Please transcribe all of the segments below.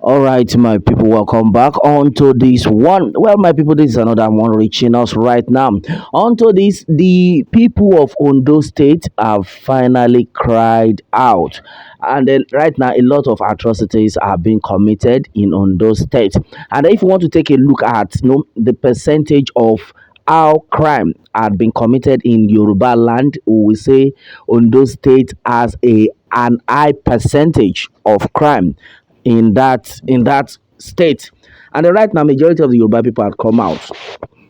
All right, my people, welcome back onto this one. Well, my people, this is another one reaching us right now. Onto this, the people of Ondo State have finally cried out, and then right now, a lot of atrocities are being committed in Ondo State. And if you want to take a look at, the percentage of how crime had been committed in Yoruba land, we will say Ondo State has a an high percentage of crime in that state. And then right now, majority of the Yoruba people had come out.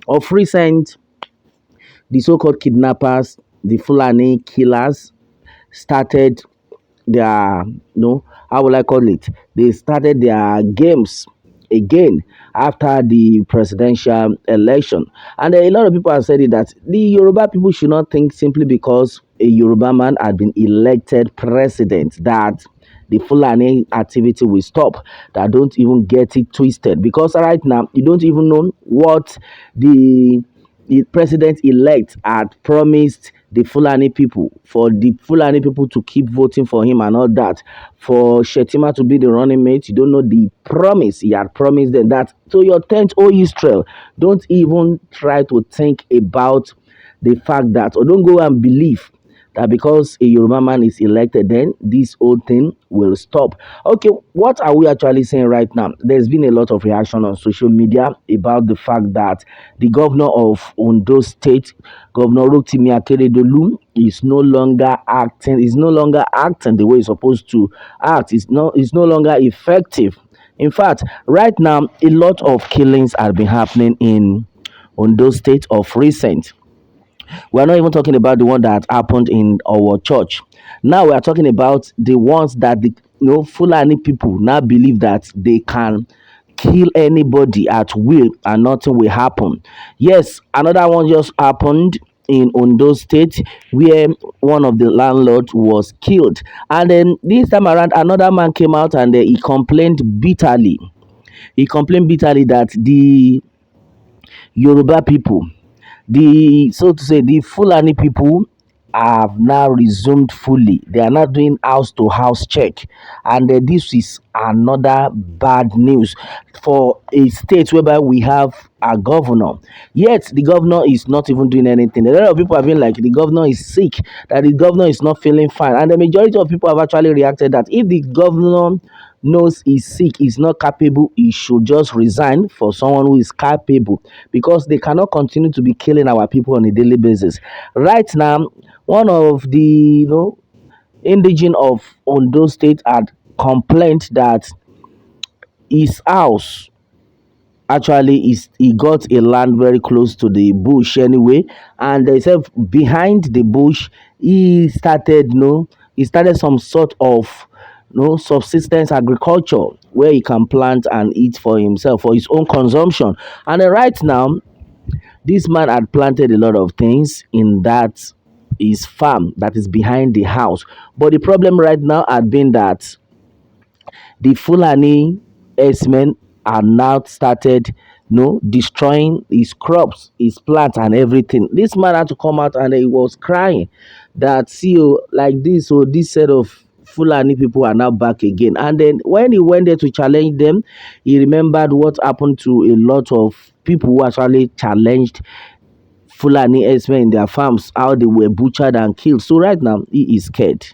Of recent, the so-called kidnappers, the Fulani killers, started their how will I call it? They started their games again after the presidential election. And a lot of people have said it that the Yoruba people should not think simply because a Yoruba man had been elected president that the Fulani activity will stop. That don't even get it twisted, because right now you don't even know what the president elect had promised the Fulani people, for the Fulani people to keep voting for him and all that, for Shetima to be the running mate. You don't know the promise he had promised them, that to your tent, O Israel, don't even try to think about the fact that, or don't go and believe that because a Yoruba man is elected, then this whole thing will stop. Okay, what are we actually saying right now? There's been a lot of reaction on social media about the fact that the governor of Ondo State, Governor Rotimi Akeredolu, is no longer acting the way he's supposed to act. It's no longer effective. In fact, right now, a lot of killings have been happening in Ondo State of recent. We're not even talking about the one that happened in our church. Now we are talking about the ones that the Fulani people now believe that they can kill anybody at will and nothing will happen. Yes, another one just happened in Ondo State where one of the landlords was killed. And then this time around, another man came out and he complained bitterly. He complained bitterly that the Yoruba people, the so to say the Fulani people, have now resumed fully. They are not doing house to house check, and this is another bad news for a state whereby we have a governor. Yet the governor is not even doing anything. A lot of people have been like the governor is sick, that the governor is not feeling fine, and the majority of people have actually reacted that if the governor knows he's sick, he's not capable, he should just resign for someone who is capable, because they cannot continue to be killing our people on a daily basis. Right now, one of the indigene of Ondo State had complained that his house actually is he got a land very close to the bush anyway, and they said behind the bush he started some sort of subsistence agriculture where he can plant and eat for himself for his own consumption. And then right now, this man had planted a lot of things in that his farm that is behind the house. But the problem right now had been that the Fulani herdsmen are now started destroying his crops, his plants and everything. This man had to come out and he was crying that, see, oh, like this, so this set of Fulani people are now back again. And then when he went there to challenge them, he remembered what happened to a lot of people who actually challenged Fulani herdsmen in their farms, how they were butchered and killed. So right now he is scared.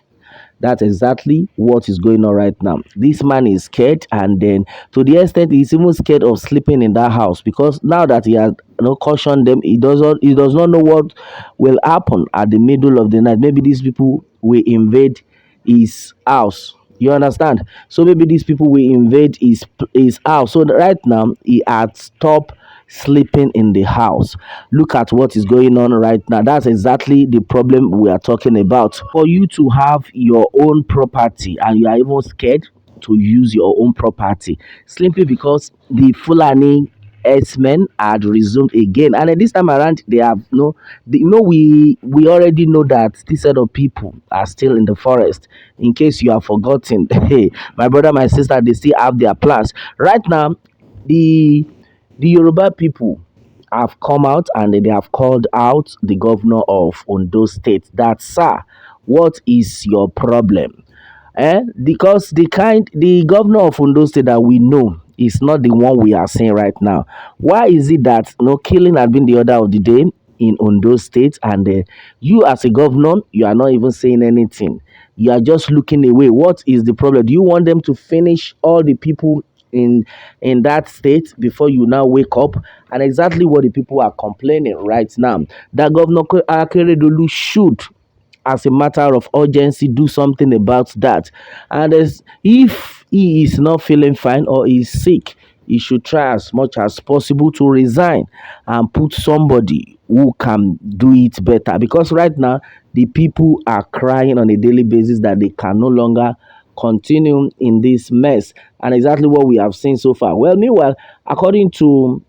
That's exactly what is going on right now. This man is scared, and then to the extent he's even scared of sleeping in that house, because now that he has cautioned them, he does not know what will happen at the middle of the night. Maybe these people will invade his house. You understand? So maybe these people will invade his house. So right now he had stopped sleeping in the house. Look at what is going on right now. That's exactly the problem we are talking about. For you to have your own property and you are even scared to use your own property simply because the Fulani herdsmen had resumed again. And then this time around, they have we already know that this set of people are still in the forest. In case you have forgotten, hey, my brother, my sister, they still have their plans. Right now, the Yoruba people have come out and they have called out the governor of Ondo State that, sir, what is your problem? Because the governor of Ondo State that we know is not the one we are seeing right now. Why is it that no killing had been the order of the day in Ondo State, and you as a governor, you are not even saying anything? You are just looking away. What is the problem? Do you want them to finish all the people in that state before you now wake up? And exactly what the people are complaining right now. That Governor Akeredolu should, as a matter of urgency, do something about that. And if he is not feeling fine or is sick, he should try as much as possible to resign and put somebody who can do it better, because right now the people are crying on a daily basis that they can no longer continue in this mess. And exactly what we have seen so far. Well, meanwhile, according to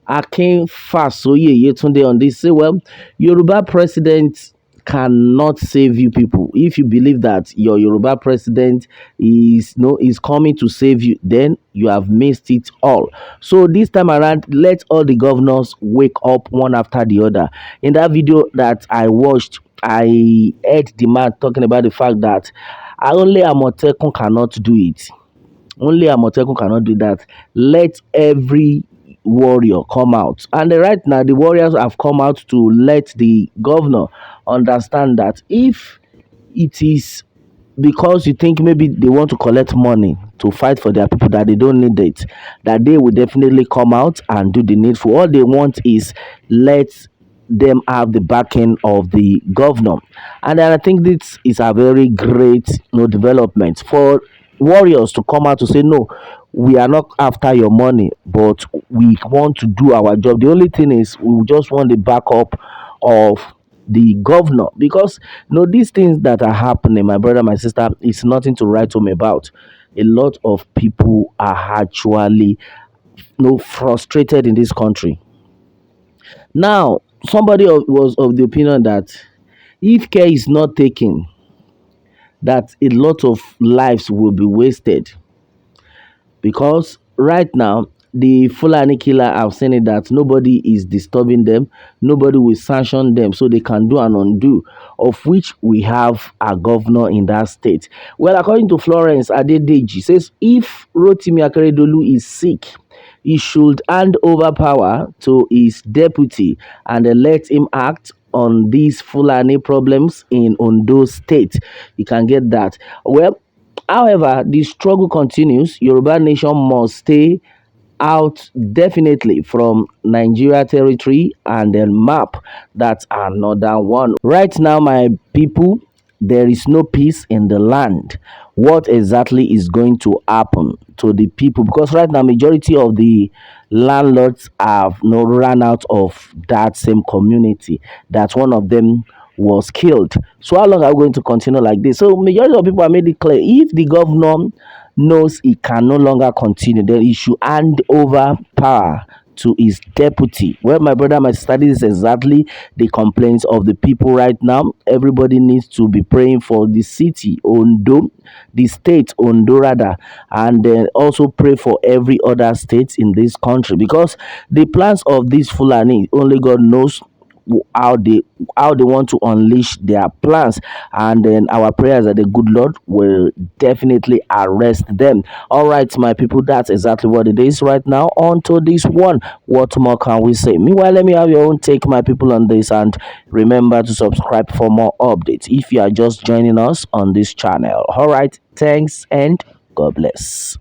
Akin Fasoye Yetunde on this, say, well, Yoruba president cannot save you people. If you believe that your Yoruba president is no is coming to save you, then you have missed it all. So this time around, let all the governors wake up one after the other. In that video that I watched, I heard the man talking about the fact that only Amotekun cannot do it. Only Amotekun cannot do that. Let every warrior come out. And right now, the warriors have come out to let the governor understand that if it is because you think maybe they want to collect money to fight for their people, that they don't need it, that they will definitely come out and do the needful. All they want is let them have the backing of the governor. And then I think this is a very great, development for warriors to come out to say, no, we are not after your money, but we want to do our job. The only thing is we just want the backup of the governor, because these things that are happening, my brother, my sister, it's nothing to write home about. A lot of people are actually frustrated in this country. Now, somebody was of the opinion that if care is not taken, that a lot of lives will be wasted, because right now the Fulani killer have seen it that nobody is disturbing them, nobody will sanction them, so they can do and undo, of which we have a governor in that state. Well, according to Florence Adedeji, says if Rotimi Akeredolu is sick, he should hand over power to his deputy and let him act on these Fulani problems in Ondo State. You can get that. Well, however, the struggle continues. Yoruba nation must stay out definitely from Nigeria territory and then map. That's another one. Right now, my people, there is no peace in the land. What exactly is going to happen to the people? Because right now, majority of the landlords have no run out of that same community. That one of them was killed. So how long are we going to continue like this? So majority of people are made it clear, if the governor knows he can no longer continue, then he should hand over power to his deputy. Well, my brother, my sister, this is exactly the complaints of the people right now. Everybody needs to be praying for the city, Ondo, the state, Ondo rather, and then also pray for every other state in this country, because the plans of these Fulani, only God knows how they want to unleash their plans, and then our prayers that the good Lord will definitely arrest them. All right, my people, that's exactly what it is right now. On to this one, what more can we say? Meanwhile, let me have your own take, my people, on this, and remember to subscribe for more updates if you are just joining us on this channel. All right, thanks and God bless.